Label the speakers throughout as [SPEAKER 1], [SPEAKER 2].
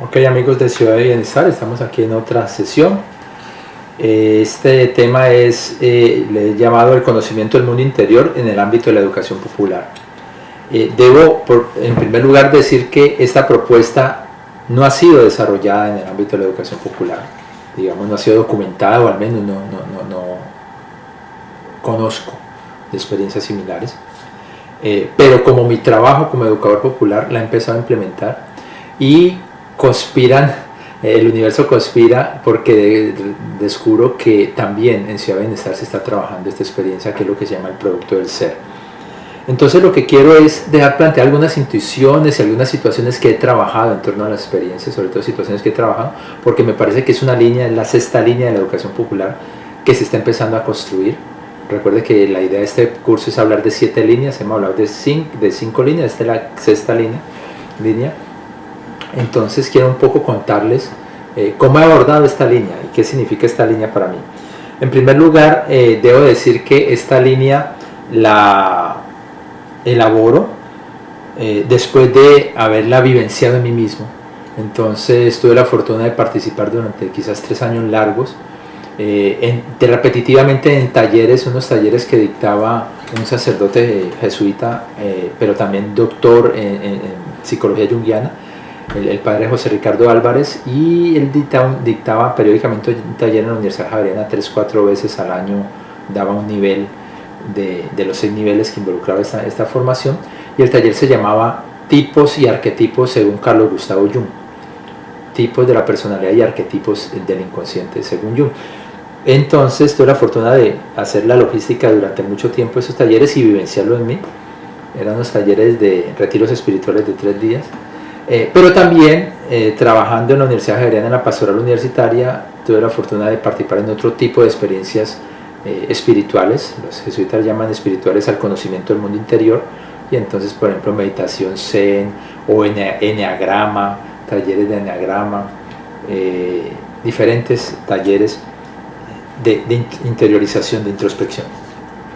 [SPEAKER 1] Ok, amigos de Ciudad de Bienestar, estamos aquí en otra sesión. Este tema es le he llamado el conocimiento del mundo interior en el ámbito de la educación popular. En primer lugar, decir que esta propuesta no ha sido desarrollada en el ámbito de la educación popular, digamos, no ha sido documentada, o al menos no conozco de experiencias similares. Pero como mi trabajo como educador popular la he empezado a implementar y conspiran, el universo conspira porque descubro que también en Ciudad de Bienestar se está trabajando esta experiencia, que es lo que se llama el producto del ser. Entonces lo que quiero es dejar plantear algunas intuiciones y algunas situaciones que he trabajado en torno a las experiencias, sobre todo situaciones que he trabajado, porque me parece que es una línea, es la sexta línea de la educación popular que se está empezando a construir. Recuerde que la idea de este curso es hablar de 7 líneas, hemos hablado de 5 líneas, esta es la sexta línea. Entonces quiero un poco contarles cómo he abordado esta línea y qué significa esta línea para mí. En primer lugar, debo decir que esta línea la elaboro después de haberla vivenciado en mí mismo. Entonces tuve la fortuna de participar durante quizás 3 años largos, repetitivamente en talleres, unos talleres que dictaba un sacerdote jesuita, pero también doctor en psicología junguiana, el padre José Ricardo Álvarez, y él dictaba periódicamente un taller en la Universidad Javeriana 3-4 veces al año, daba un nivel de los 6 niveles que involucraba esta formación, y el taller se llamaba Tipos y Arquetipos según Carlos Gustavo Jung, tipos de la personalidad y arquetipos del inconsciente según Jung. Entonces tuve la fortuna de hacer la logística durante mucho tiempo de esos talleres y vivenciarlo en mí. Eran unos talleres de retiros espirituales de 3 días. Pero también trabajando en la Universidad Javeriana en la pastoral universitaria, tuve la fortuna de participar en otro tipo de experiencias espirituales. Los jesuitas llaman espirituales al conocimiento del mundo interior, y entonces, por ejemplo, meditación zen o eneagrama, talleres de eneagrama, diferentes talleres de interiorización, de introspección.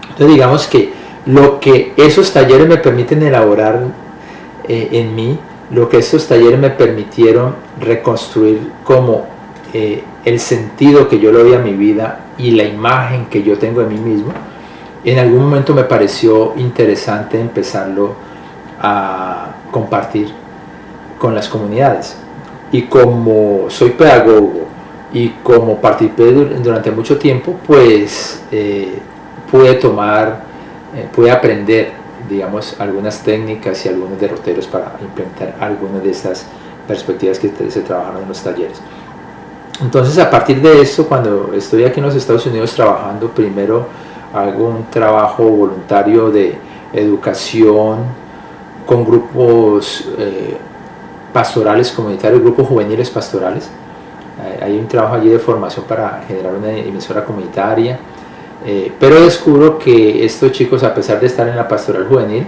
[SPEAKER 1] Entonces digamos que lo que esos talleres me permiten elaborar en mí, lo que estos talleres me permitieron reconstruir como el sentido que yo le doy a mi vida y la imagen que yo tengo de mí mismo, en algún momento me pareció interesante empezarlo a compartir con las comunidades. Y como soy pedagogo y como participé durante mucho tiempo, pues pude aprender, digamos, algunas técnicas y algunos derroteros para implementar algunas de estas perspectivas que se trabajaron en los talleres. Entonces, a partir de esto, cuando estoy aquí en los Estados Unidos trabajando, primero hago un trabajo voluntario de educación con grupos pastorales comunitarios, grupos juveniles pastorales. Hay un trabajo allí de formación para generar una emisora comunitaria, pero descubro que estos chicos, a pesar de estar en la pastoral juvenil,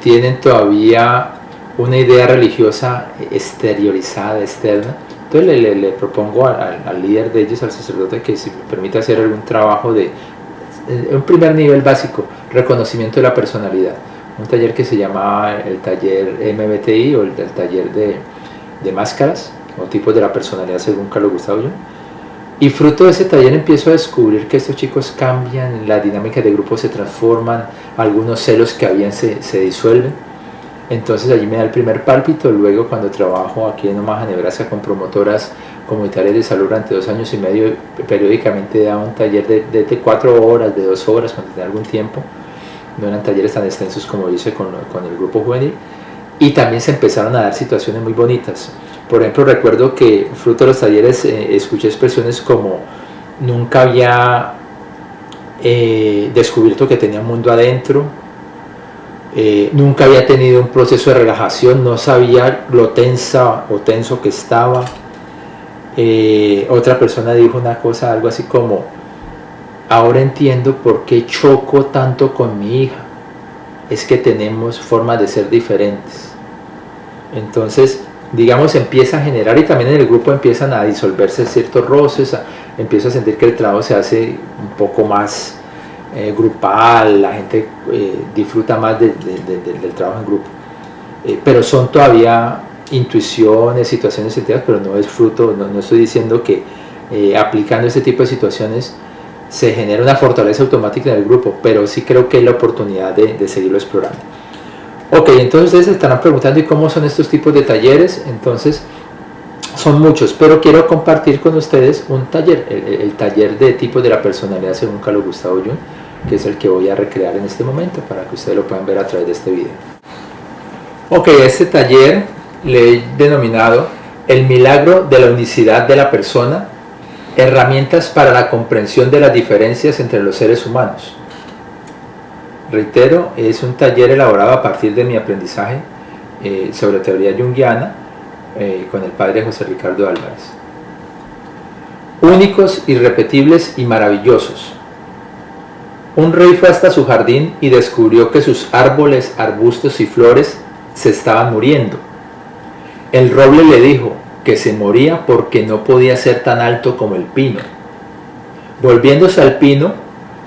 [SPEAKER 1] tienen todavía una idea religiosa exteriorizada, externa. Entonces le propongo al líder de ellos, al sacerdote, que si me permite hacer algún trabajo de un primer nivel básico, reconocimiento de la personalidad, un taller que se llamaba el taller MBTI, o el taller de máscaras o tipos de la personalidad según Carlos Gustavo Jung. Y fruto de ese taller empiezo a descubrir que estos chicos cambian, la dinámica de grupo se transforman, algunos celos que habían se disuelven. Entonces allí me da el primer pálpito. Luego, cuando trabajo aquí en Omaha, Nebraska, con promotoras comunitarias de salud durante 2 años y medio, periódicamente daba un taller de 4 horas, de 2 horas, cuando tenía algún tiempo. No eran talleres tan extensos como hice con el grupo juvenil. Y también se empezaron a dar situaciones muy bonitas. Por ejemplo, recuerdo que fruto de los talleres escuché expresiones como: nunca había descubierto que tenía un mundo adentro, nunca había tenido un proceso de relajación, no sabía lo tensa o tenso que estaba. Otra persona dijo una cosa, algo así como: ahora entiendo por qué choco tanto con mi hija, es que tenemos formas de ser diferentes. Entonces, digamos, empieza a generar, y también en el grupo empiezan a disolverse ciertos roces, empiezo a sentir que el trabajo se hace un poco más grupal, la gente disfruta más del trabajo en grupo, pero son todavía intuiciones, situaciones sentidas, pero no es fruto, no estoy diciendo que aplicando este tipo de situaciones se genera una fortaleza automática en el grupo, pero sí creo que es la oportunidad de seguirlo explorando. Ok, entonces ustedes se estarán preguntando, ¿y cómo son estos tipos de talleres? Entonces, son muchos, pero quiero compartir con ustedes un taller, el taller de tipos de la personalidad según Carl Gustav Jung, que es el que voy a recrear en este momento para que ustedes lo puedan ver a través de este video. Ok, este taller le he denominado El milagro de la unicidad de la persona, herramientas para la comprensión de las diferencias entre los seres humanos. Reitero, es un taller elaborado a partir de mi aprendizaje sobre teoría junguiana con el padre José Ricardo Álvarez. Únicos, irrepetibles y maravillosos. Un rey fue hasta su jardín y descubrió que sus árboles, arbustos y flores se estaban muriendo. El roble le dijo que se moría porque no podía ser tan alto como el pino. Volviéndose al pino,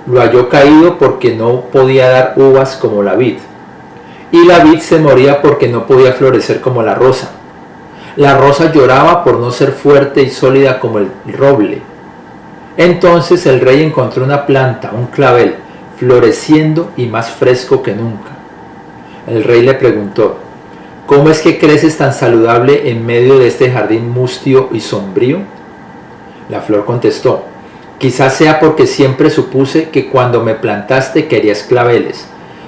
[SPEAKER 1] lo halló caído porque no podía dar uvas como la vid. Y la vid se moría porque no podía florecer como la rosa. La rosa lloraba por no ser fuerte y sólida como el roble. Entonces el rey encontró una planta, un clavel, floreciendo y más fresco que nunca. El rey le preguntó: ¿cómo es que creces tan saludable en medio de este jardín mustio y sombrío? La flor contestó: quizás sea porque siempre supuse que cuando me plantaste querías claveles.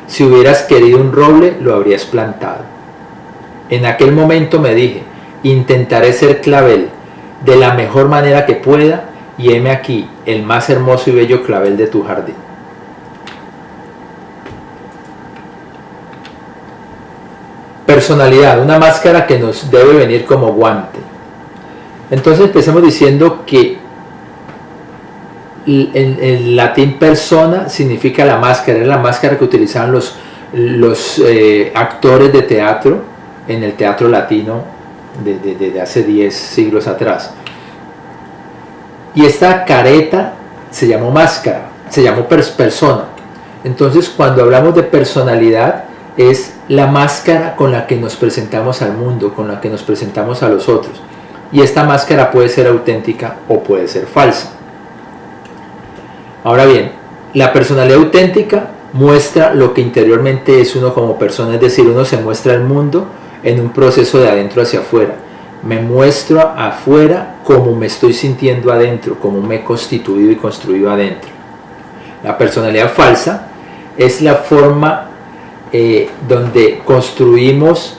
[SPEAKER 1] Si hubieras querido un roble, lo habrías plantado. En aquel momento me dije: intentaré ser clavel de la mejor manera que pueda, y heme aquí, el más hermoso y bello clavel de tu jardín. Personalidad, una máscara que nos debe venir como guante. Entonces empecemos diciendo que en latín persona significa la máscara, es la máscara que utilizaban los actores de teatro en el teatro latino de hace 10 siglos atrás. Y esta careta se llamó máscara, se llamó persona. Entonces cuando hablamos de personalidad, es la máscara con la que nos presentamos al mundo, con la que nos presentamos a los otros. Y esta máscara puede ser auténtica o puede ser falsa. Ahora bien, la personalidad auténtica muestra lo que interiormente es uno como persona, es decir, uno se muestra al mundo en un proceso de adentro hacia afuera. Me muestro afuera como me estoy sintiendo adentro, como me he constituido y construido adentro. La personalidad falsa es la forma donde construimos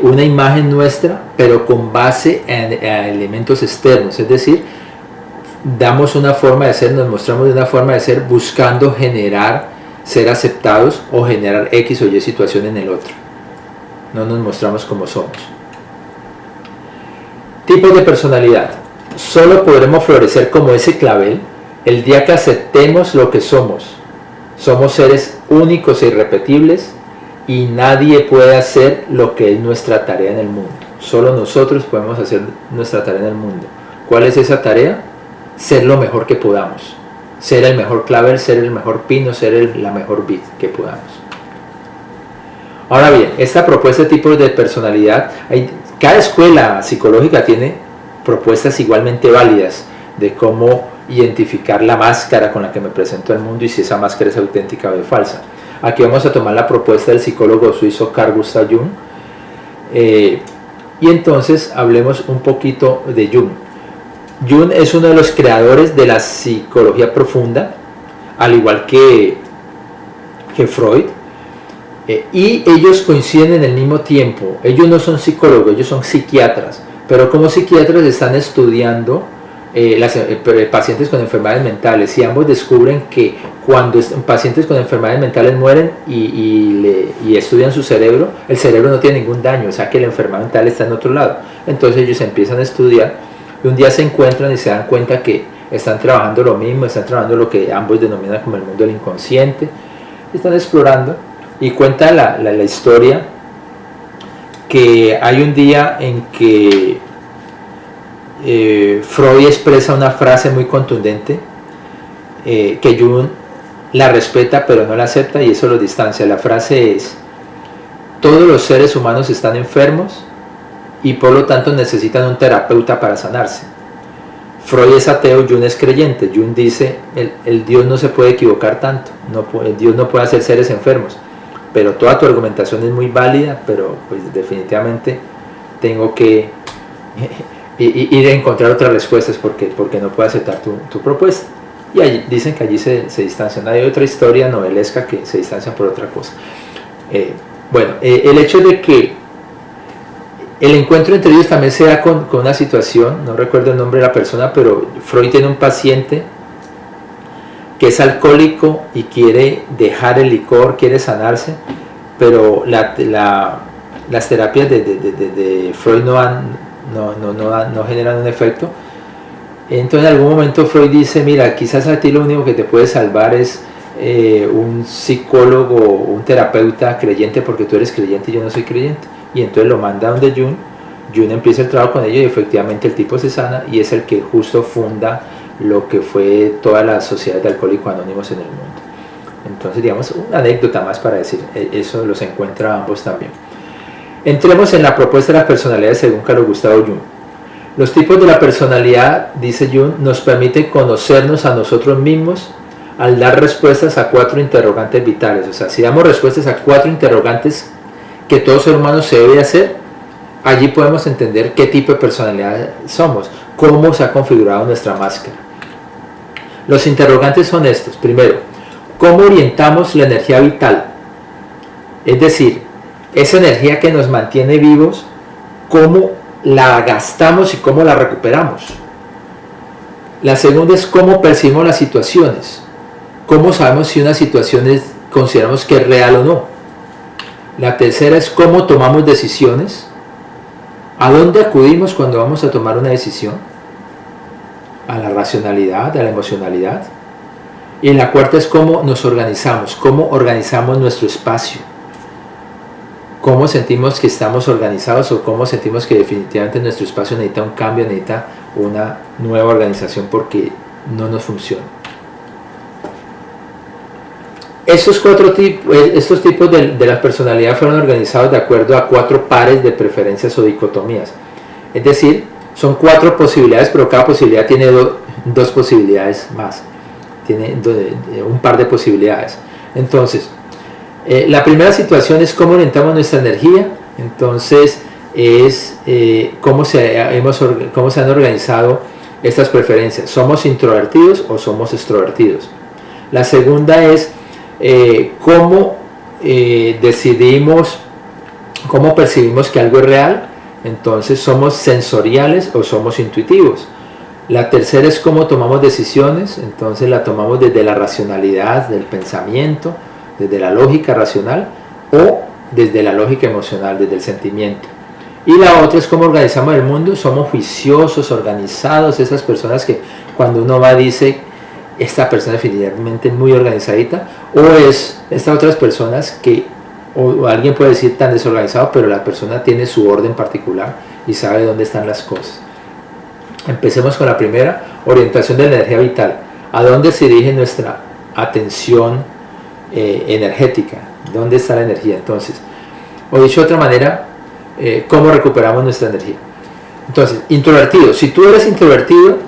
[SPEAKER 1] una imagen nuestra, pero con base a elementos externos, es decir, damos una forma de ser, nos mostramos de una forma de ser buscando generar, ser aceptados o generar X o Y situación en el otro. No nos mostramos como somos. Tipos de personalidad. Solo podremos florecer como ese clavel el día que aceptemos lo que somos. Somos seres únicos e irrepetibles y nadie puede hacer lo que es nuestra tarea en el mundo. Solo nosotros podemos hacer nuestra tarea en el mundo. ¿Cuál es esa tarea? Ser lo mejor que podamos. Ser el mejor clavel, ser el mejor pino, ser la mejor vid que podamos. Ahora bien, esta propuesta de tipos de personalidad, cada escuela psicológica tiene propuestas igualmente válidas de cómo identificar la máscara con la que me presento al mundo y si esa máscara es auténtica o es falsa. Aquí vamos a tomar la propuesta del psicólogo suizo Carl Gustav Jung y entonces hablemos un poquito de Jung. Jung es uno de los creadores de la psicología profunda, al igual que Freud, y ellos coinciden en el mismo tiempo. Ellos no son psicólogos, ellos son psiquiatras, pero como psiquiatras están estudiando pacientes con enfermedades mentales, y ambos descubren que cuando pacientes con enfermedades mentales mueren y estudian su cerebro, el cerebro no tiene ningún daño, o sea que la enfermedad mental está en otro lado. Entonces ellos empiezan a estudiar y un día se encuentran y se dan cuenta que están trabajando lo mismo, están trabajando lo que ambos denominan como el mundo del inconsciente, están explorando, y cuenta la historia que hay un día en que Freud expresa una frase muy contundente que Jung la respeta pero no la acepta, y eso lo distancia. La frase es: todos los seres humanos están enfermos y por lo tanto necesitan un terapeuta para sanarse. Freud es ateo, Jung es creyente. Jung dice, el Dios no se puede equivocar tanto, Dios no puede hacer seres enfermos, pero toda tu argumentación es muy válida, pero pues definitivamente tengo que ir a encontrar otras respuestas porque no puedo aceptar tu propuesta. Y allí, dicen que allí se distancian. Hay otra historia novelesca que se distancian por otra cosa. El hecho de que el encuentro entre ellos también se da con una situación, no recuerdo el nombre de la persona, pero Freud tiene un paciente que es alcohólico y quiere dejar el licor, quiere sanarse, pero las terapias de Freud no generan un efecto. Entonces en algún momento Freud dice, mira, quizás a ti lo único que te puede salvar es un psicólogo, un terapeuta creyente, porque tú eres creyente y yo no soy creyente. Y entonces lo manda donde Jung empieza el trabajo con ellos y efectivamente el tipo se sana y es el que justo funda lo que fue toda la sociedad de Alcohólicos Anónimos en el mundo. Entonces, digamos, una anécdota más para decir, eso los encuentra ambos también. Entremos en la propuesta de las personalidades según Carl Gustav Jung. Los tipos de la personalidad, dice Jung, nos permiten conocernos a nosotros mismos al dar respuestas a 4 interrogantes vitales. O sea, si damos respuestas a 4 interrogantes que todo ser humano se debe hacer, allí podemos entender qué tipo de personalidad somos, cómo se ha configurado nuestra máscara. Los interrogantes son estos. Primero, ¿cómo orientamos la energía vital? Es decir, esa energía que nos mantiene vivos, ¿cómo la gastamos y cómo la recuperamos? La segunda es cómo percibimos las situaciones. ¿Cómo sabemos si una situación consideramos que es real o no? La tercera es cómo tomamos decisiones. ¿A dónde acudimos cuando vamos a tomar una decisión? A la racionalidad, a la emocionalidad. Y la cuarta es cómo nos organizamos, cómo organizamos nuestro espacio. Cómo sentimos que estamos organizados o cómo sentimos que definitivamente nuestro espacio necesita un cambio, necesita una nueva organización porque no nos funciona. Estos tipos de la personalidad fueron organizados de acuerdo a 4 pares de preferencias o dicotomías. Es decir, son 4 posibilidades, pero cada posibilidad tiene 2 posibilidades más. Tiene un par de posibilidades. Entonces, la primera situación es cómo orientamos nuestra energía. Entonces, es cómo se han organizado estas preferencias. ¿Somos introvertidos o somos extrovertidos? La segunda es cómo decidimos, cómo percibimos que algo es real. Entonces, ¿somos sensoriales o somos intuitivos? La tercera es cómo tomamos decisiones. Entonces la tomamos desde la racionalidad, del pensamiento, desde la lógica racional o desde la lógica emocional, desde el sentimiento. Y la otra es cómo organizamos el mundo. Somos juiciosos, organizados, esas personas que cuando uno va dice, esta persona definitivamente muy organizadita, o es estas otras personas que, o alguien puede decir tan desorganizado, pero la persona tiene su orden particular y sabe dónde están las cosas. Empecemos con la primera, orientación de la energía vital. ¿A dónde se dirige nuestra atención energética? ¿Dónde está la energía? Entonces, o dicho de otra manera, ¿cómo recuperamos nuestra energía? Entonces, introvertido. Si tú eres introvertido,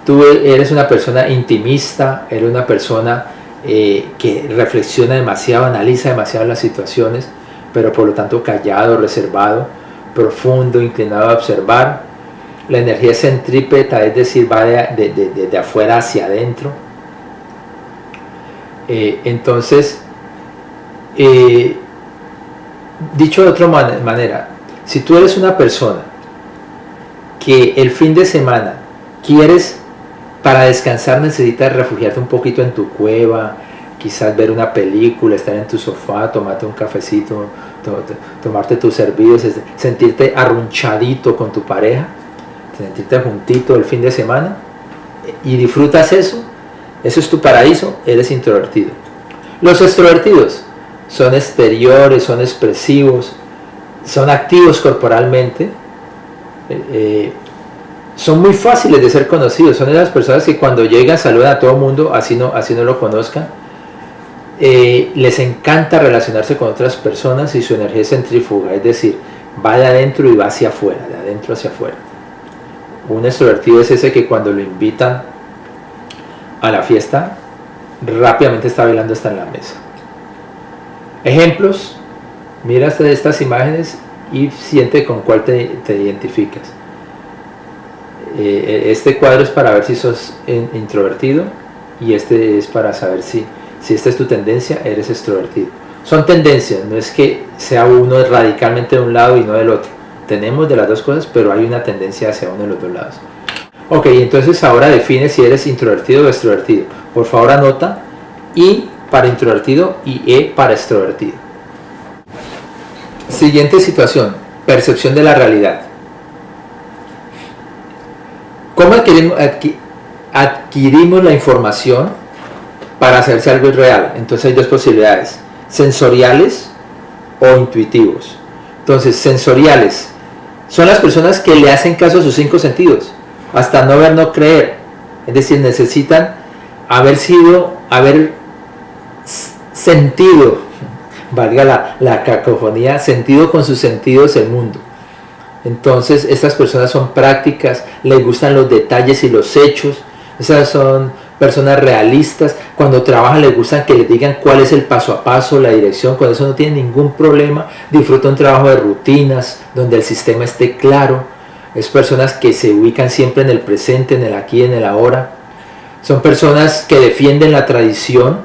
[SPEAKER 1] tú eres una persona intimista, eres una persona que reflexiona demasiado, analiza demasiado las situaciones, pero por lo tanto callado, reservado, profundo, inclinado a observar. La energía es centrípeta, es decir, va de afuera hacia adentro. Entonces, dicho de otra manera, si tú eres una persona que el fin de semana quieres, para descansar necesitas refugiarte un poquito en tu cueva, quizás ver una película, estar en tu sofá, tomarte un cafecito, tomarte tus servidos, sentirte arrunchadito con tu pareja, sentirte juntito el fin de semana y disfrutas eso es tu paraíso, eres introvertido. Los extrovertidos son exteriores, son expresivos, son activos corporalmente, son muy fáciles de ser conocidos, son esas personas que cuando llegan saludan a todo el mundo, así no lo conozcan. Les encanta relacionarse con otras personas y su energía es centrífuga, es decir, va de adentro y va hacia afuera, de adentro hacia afuera. Un extrovertido es ese que cuando lo invitan a la fiesta, rápidamente está bailando hasta en la mesa. Ejemplos, mira estas imágenes y siente con cuál te identificas. Este cuadro es para ver si sos introvertido y este es para saber si esta es tu tendencia, eres extrovertido. Son tendencias, no es que sea uno radicalmente de un lado y no del otro. Tenemos de las dos cosas, pero hay una tendencia hacia uno de los dos lados. Ok, entonces ahora define si eres introvertido o extrovertido. Por favor anota I para introvertido y E para extrovertido. Siguiente situación, percepción de la realidad. ¿Cómo adquirimos la información para saber si algo es real? Entonces hay dos posibilidades, sensoriales o intuitivos. Entonces, sensoriales son las personas que le hacen caso a sus 5 sentidos, hasta no ver, no creer. Es decir, necesitan haber sentido, valga la cacofonía, sentido con sus sentidos el mundo. Entonces, estas personas son prácticas, les gustan los detalles y los hechos. Esas son personas realistas. Cuando trabajan les gustan que les digan cuál es el paso a paso, la dirección. Con eso no tienen ningún problema. Disfrutan un trabajo de rutinas, donde el sistema esté claro. Es personas que se ubican siempre en el presente, en el aquí, en el ahora. Son personas que defienden la tradición.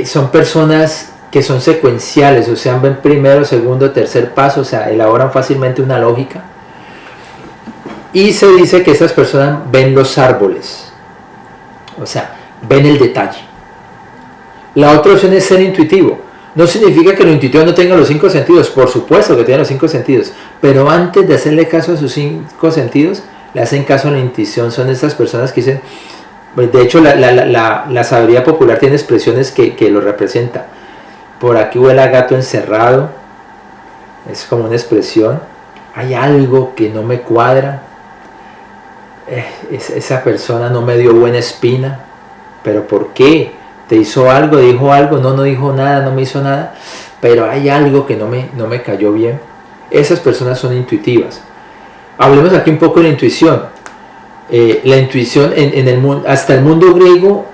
[SPEAKER 1] Son personas que son secuenciales, o sea, ven primero, segundo, tercer paso, o sea, elaboran fácilmente una lógica. Y se dice que estas personas ven los árboles, o sea, ven el detalle. La otra opción es ser intuitivo. No significa que lo intuitivo no tenga los 5 sentidos, por supuesto que tiene los 5 sentidos, pero antes de hacerle caso a sus 5 sentidos, le hacen caso a la intuición. Son estas personas que dicen, de hecho la sabiduría popular tiene expresiones que lo representan. Por aquí huele a gato encerrado, es como una expresión. Hay algo que no me cuadra, esa persona no me dio buena espina. ¿Pero por qué? ¿Te hizo algo? ¿Dijo algo? No dijo nada, no me hizo nada, pero hay algo que no me cayó bien. Esas personas son intuitivas. Hablemos aquí un poco de la intuición. La intuición hasta el mundo griego,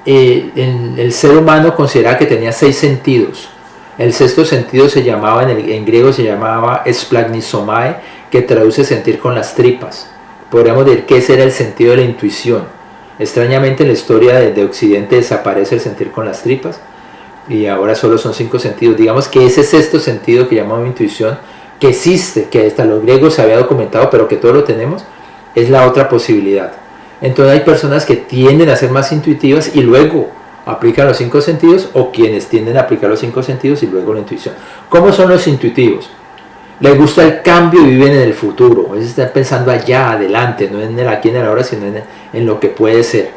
[SPEAKER 1] el ser humano consideraba que tenía 6 sentidos. El sexto sentido se llamaba, en griego se llamaba splagnisomae, que traduce sentir con las tripas. Podríamos decir que ese era el sentido de la intuición. Extrañamente en la historia de Occidente desaparece el sentir con las tripas y ahora solo son 5 sentidos. Digamos que ese sexto sentido que llamamos intuición, que existe, que hasta los griegos se había documentado, pero que todos lo tenemos, es la otra posibilidad. Entonces hay personas que tienden a ser más intuitivas y luego aplican los 5 sentidos, o quienes tienden a aplicar los 5 sentidos y luego la intuición. ¿Cómo son los intuitivos? Les gusta el cambio y viven en el futuro. Ellos están pensando allá, adelante, no en el aquí, en el ahora, sino en lo que puede ser.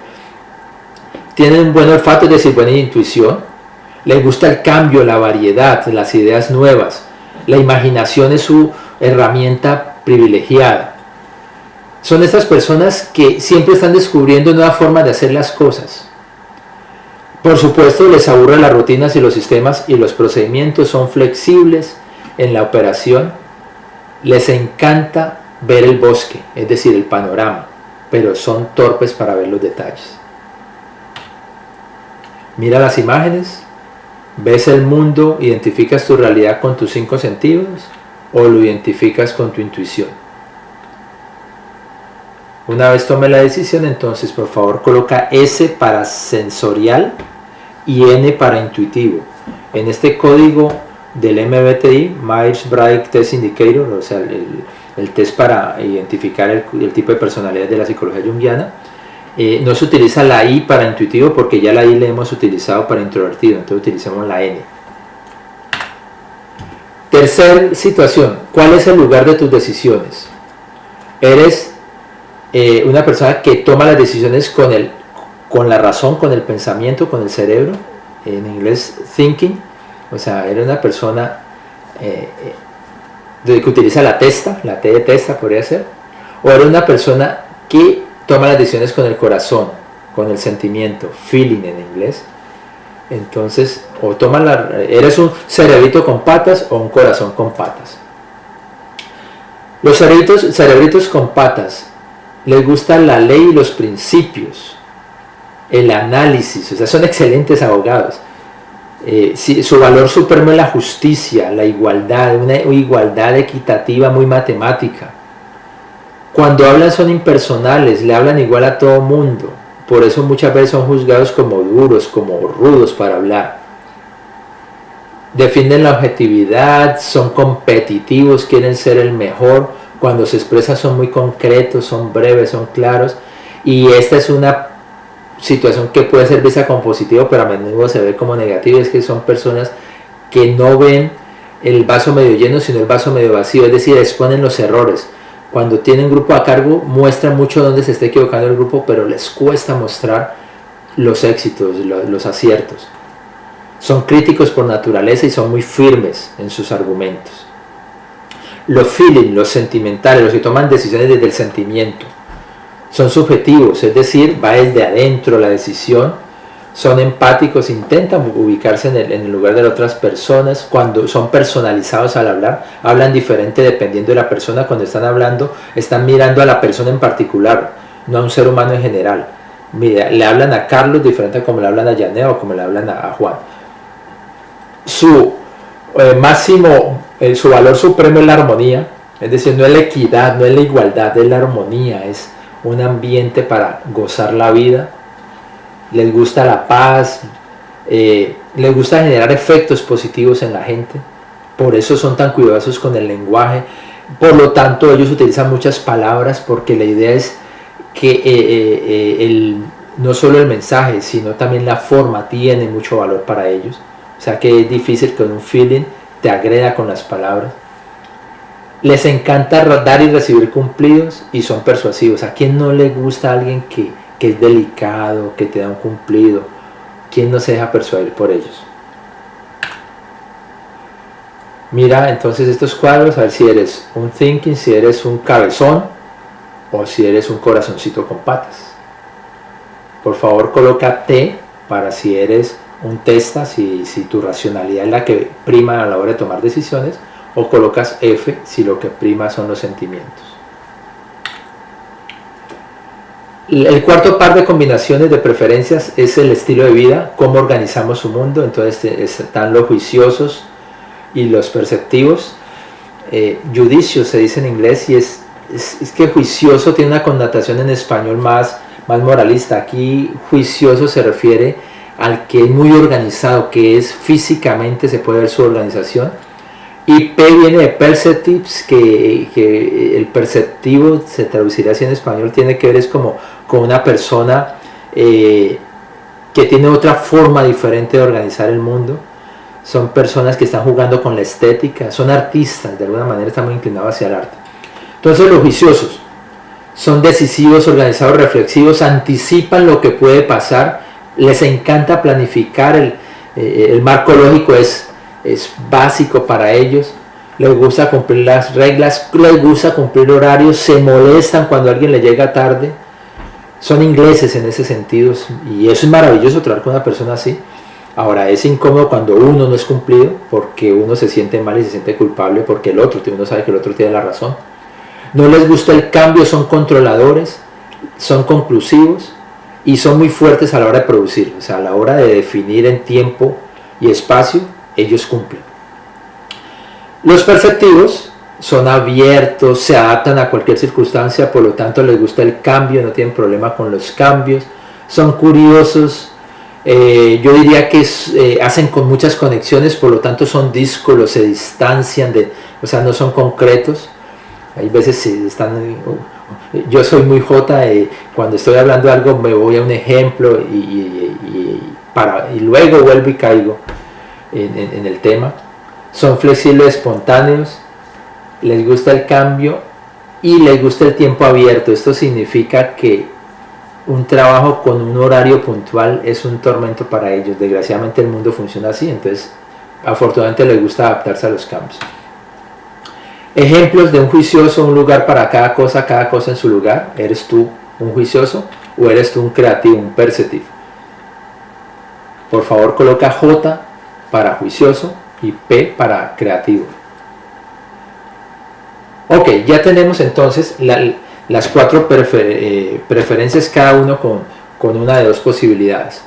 [SPEAKER 1] Tienen un buen olfato, es decir, buena intuición. Les gusta el cambio, la variedad, las ideas nuevas. La imaginación es su herramienta privilegiada. Son estas personas que siempre están descubriendo nuevas formas de hacer las cosas. Por supuesto, les aburren las rutinas y los sistemas y los procedimientos. Son flexibles en la operación. Les encanta ver el bosque, es decir, el panorama, pero son torpes para ver los detalles. Mira las imágenes, ves el mundo, identificas tu realidad con tus 5 sentidos o lo identificas con tu intuición. Una vez tome la decisión, entonces por favor coloca S para sensorial y N para intuitivo. En este código del MBTI, Myers-Briggs Test Indicator, o sea, el test para identificar el tipo de personalidad de la psicología junguiana, no se utiliza la I para intuitivo porque ya la I la hemos utilizado para introvertido, entonces utilizamos la N. Tercer situación, ¿cuál es el lugar de tus decisiones? ¿Eres una persona que toma las decisiones con la razón, con el pensamiento, con el cerebro? En inglés, thinking. O sea, eres una persona que utiliza la testa, la T de testa podría ser. O eres una persona que toma las decisiones con el corazón, con el sentimiento, feeling en inglés. Entonces, o eres un cerebrito con patas o un corazón con patas. Los cerebritos con patas les gusta la ley y los principios, el análisis, o sea, son excelentes abogados. Su valor supremo es la justicia, la igualdad, una igualdad equitativa muy matemática. Cuando hablan son impersonales, le hablan igual a todo mundo. Por eso muchas veces son juzgados como duros, como rudos para hablar. Defienden la objetividad, son competitivos, quieren ser el mejor. Cuando se expresan son muy concretos, son breves, son claros. Y esta es una situación que puede ser vista como positivo, pero a menudo se ve como negativo. Es que son personas que no ven el vaso medio lleno, sino el vaso medio vacío. Es decir, exponen los errores. Cuando tienen grupo a cargo, muestran mucho dónde se está equivocando el grupo, pero les cuesta mostrar los éxitos, los aciertos. Son críticos por naturaleza y son muy firmes en sus argumentos. Los feeling, los sentimentales, los que toman decisiones desde el sentimiento, son subjetivos, es decir, va desde adentro la decisión. Son empáticos, intentan ubicarse en el lugar de las otras personas. Cuando son personalizados al hablar, hablan diferente dependiendo de la persona. Cuando están hablando, están mirando a la persona en particular, no a un ser humano en general. Mira, le hablan a Carlos diferente a como le hablan a Janet o como le hablan a Juan. Su valor supremo es la armonía, es decir, no es la equidad, no es la igualdad, es la armonía, es un ambiente para gozar la vida. Les gusta la paz, les gusta generar efectos positivos en la gente, por eso son tan cuidadosos con el lenguaje. Por lo tanto, ellos utilizan muchas palabras porque la idea es que no solo el mensaje, sino también la forma tiene mucho valor para ellos. O sea que es difícil que un feeling te agreda con las palabras. Les encanta dar y recibir cumplidos y son persuasivos. ¿A quién no le gusta a alguien que es delicado, que te da un cumplido? ¿Quién no se deja persuadir por ellos? Mira entonces estos cuadros, a ver si eres un thinking, si eres un cabezón o si eres un corazoncito con patas. Por favor coloca T para si eres un testa, si tu racionalidad es la que prima a la hora de tomar decisiones, o colocas F si lo que prima son los sentimientos. El cuarto par de combinaciones de preferencias es el estilo de vida, cómo organizamos su mundo. Entonces están los juiciosos y los perceptivos. Judicious se dice en inglés, y es que juicioso tiene una connotación en español más moralista. Aquí juicioso se refiere al que es muy organizado, que es físicamente, se puede ver su organización. Y P viene de perceptives, que el perceptivo se traduciría así en español, tiene que ver es como con una persona que tiene otra forma diferente de organizar el mundo. Son personas que están jugando con la estética, son artistas, de alguna manera están muy inclinados hacia el arte. Entonces los juiciosos son decisivos, organizados, reflexivos, anticipan lo que puede pasar, les encanta planificar, el marco lógico es básico para ellos, les gusta cumplir las reglas, les gusta cumplir horarios, se molestan cuando alguien le llega tarde. Son ingleses en ese sentido, y eso es maravilloso trabajar con una persona así. Ahora es incómodo cuando uno no es cumplido, porque uno se siente mal y se siente culpable porque uno sabe que el otro tiene la razón. No les gusta el cambio, son controladores, son conclusivos y son muy fuertes a la hora de producir, o sea, a la hora de definir en tiempo y espacio, ellos cumplen. Los perceptivos son abiertos, se adaptan a cualquier circunstancia, por lo tanto les gusta el cambio, no tienen problema con los cambios, son curiosos, yo diría que hacen con muchas conexiones, por lo tanto son díscolos, se distancian o sea, no son concretos. Hay veces yo soy muy J, cuando estoy hablando de algo me voy a un ejemplo y luego vuelvo y caigo en el tema. Son flexibles, espontáneos, les gusta el cambio y les gusta el tiempo abierto. Esto significa que un trabajo con un horario puntual es un tormento para ellos. Desgraciadamente el mundo funciona así, entonces afortunadamente les gusta adaptarse a los cambios. Ejemplos de un juicioso: un lugar para cada cosa en su lugar. ¿Eres tú un juicioso o eres tú un creativo, un perceptivo? por favor coloca J para juicioso y P para creativo. Ok, ya tenemos entonces las 4 preferencias, cada uno con una de 2 posibilidades.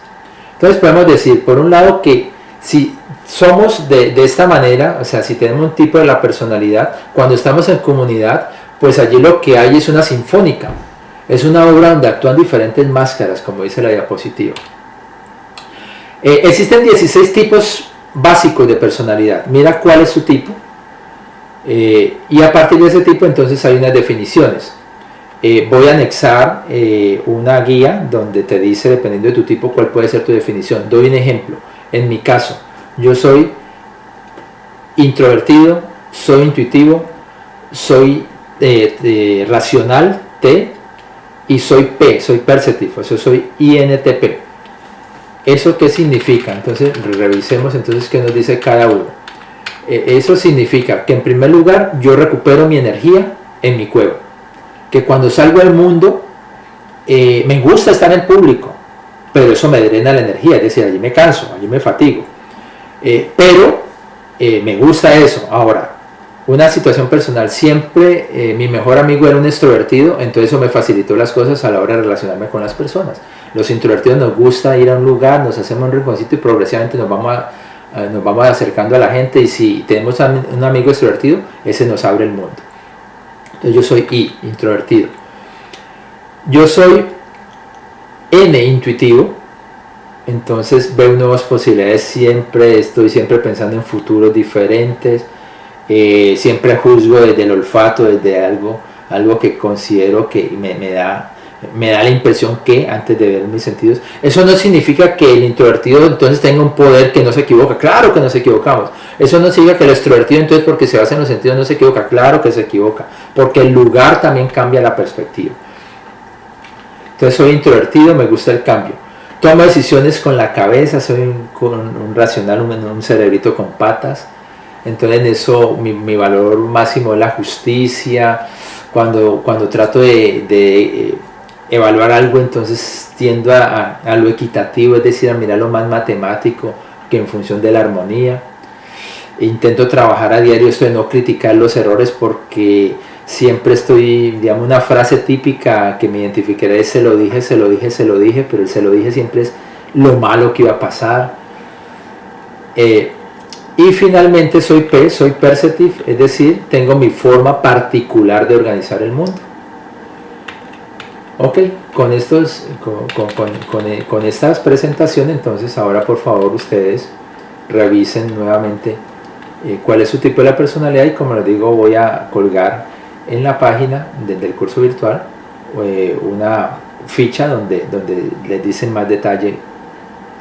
[SPEAKER 1] Entonces podemos decir, por un lado, que si somos de esta manera, o sea, si tenemos un tipo de la personalidad, cuando estamos en comunidad, pues allí lo que hay es una sinfónica, es una obra donde actúan diferentes máscaras, como dice la diapositiva. Existen 16 tipos básicos de personalidad. Mira cuál es su tipo, y a partir de ese tipo entonces hay unas definiciones. Voy a anexar una guía donde te dice, dependiendo de tu tipo, cuál puede ser tu definición. Doy un ejemplo. En mi caso, yo soy introvertido, soy intuitivo, soy racional, T, y soy P, soy perceptive, o sea, soy INTP. ¿Eso qué significa? Entonces, revisemos entonces qué nos dice cada uno. Eso significa que en primer lugar, yo recupero mi energía en mi cueva. Que cuando salgo al mundo, me gusta estar en público, pero eso me drena la energía, es decir, allí me canso, allí me fatigo. Pero me gusta eso. Ahora, una situación personal, siempre mi mejor amigo era un extrovertido, entonces eso me facilitó las cosas a la hora de relacionarme con las personas. Los introvertidos nos gusta ir a un lugar, nos hacemos un rinconcito y progresivamente nos vamos acercando a la gente, y si tenemos un amigo extrovertido, ese nos abre el mundo. Entonces yo soy I, introvertido. Yo soy N, intuitivo. Entonces veo nuevas posibilidades, estoy siempre pensando en futuros diferentes, siempre juzgo desde el olfato, desde algo que considero que me da la impresión que, antes de ver mis sentidos. Eso no significa que el introvertido entonces tenga un poder que no se equivoca. Claro que nos equivocamos. Eso no significa que el extrovertido entonces, porque se basa en los sentidos, no se equivoca. Claro que se equivoca, porque el lugar también cambia la perspectiva. Entonces soy introvertido, me gusta el cambio. Tomo decisiones con la cabeza, soy un racional, un cerebrito con patas. Entonces en eso mi valor máximo es la justicia. Cuando trato de evaluar algo, entonces tiendo a lo equitativo, es decir, a mirar lo más matemático que en función de la armonía. Intento trabajar a diario esto de no criticar los errores, porque siempre estoy, digamos, una frase típica que me identificaré es se lo dije, pero el se lo dije siempre es lo malo que iba a pasar. Y finalmente soy P, soy perceptive, es decir, tengo mi forma particular de organizar el mundo. Ok, con estas presentaciones, entonces ahora por favor ustedes revisen nuevamente cuál es su tipo de la personalidad, y como les digo, voy a colgar en la página del curso virtual una ficha donde les dicen más detalle.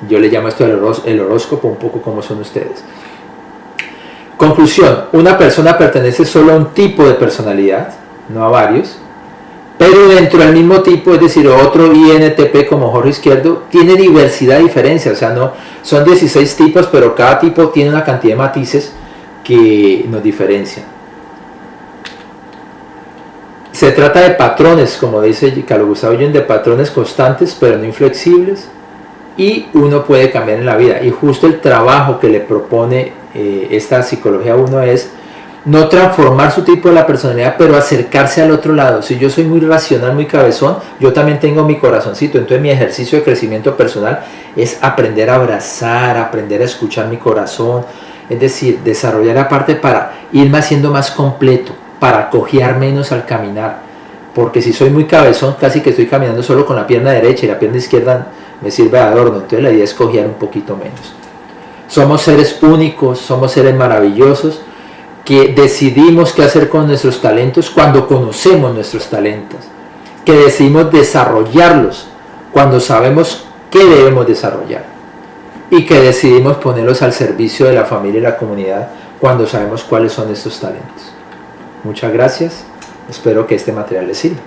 [SPEAKER 1] Yo le llamo esto el horóscopo, un poco como son ustedes. Conclusión: una persona pertenece solo a un tipo de personalidad, no a varios, pero dentro del mismo tipo, es decir, otro INTP como Jorge Izquierdo, tiene diversidad de diferencias. O sea, no son 16 tipos, pero cada tipo tiene una cantidad de matices que nos diferencian. Se trata de patrones, como dice Carlos Gustavo Jung, de patrones constantes pero no inflexibles, y uno puede cambiar en la vida. Y justo el trabajo que le propone esta psicología a uno es no transformar su tipo de la personalidad, pero acercarse al otro lado. Si yo soy muy racional, muy cabezón, yo también tengo mi corazoncito. Entonces mi ejercicio de crecimiento personal es aprender a abrazar, aprender a escuchar mi corazón, es decir, desarrollar la parte para irme haciendo más completo, para cojear menos al caminar, porque si soy muy cabezón, casi que estoy caminando solo con la pierna derecha y la pierna izquierda me sirve de adorno. Entonces la idea es cojear un poquito menos. Somos seres únicos, somos seres maravillosos, que decidimos qué hacer con nuestros talentos cuando conocemos nuestros talentos, que decidimos desarrollarlos cuando sabemos qué debemos desarrollar, y que decidimos ponerlos al servicio de la familia y la comunidad cuando sabemos cuáles son estos talentos. Muchas gracias, espero que este material les sirva.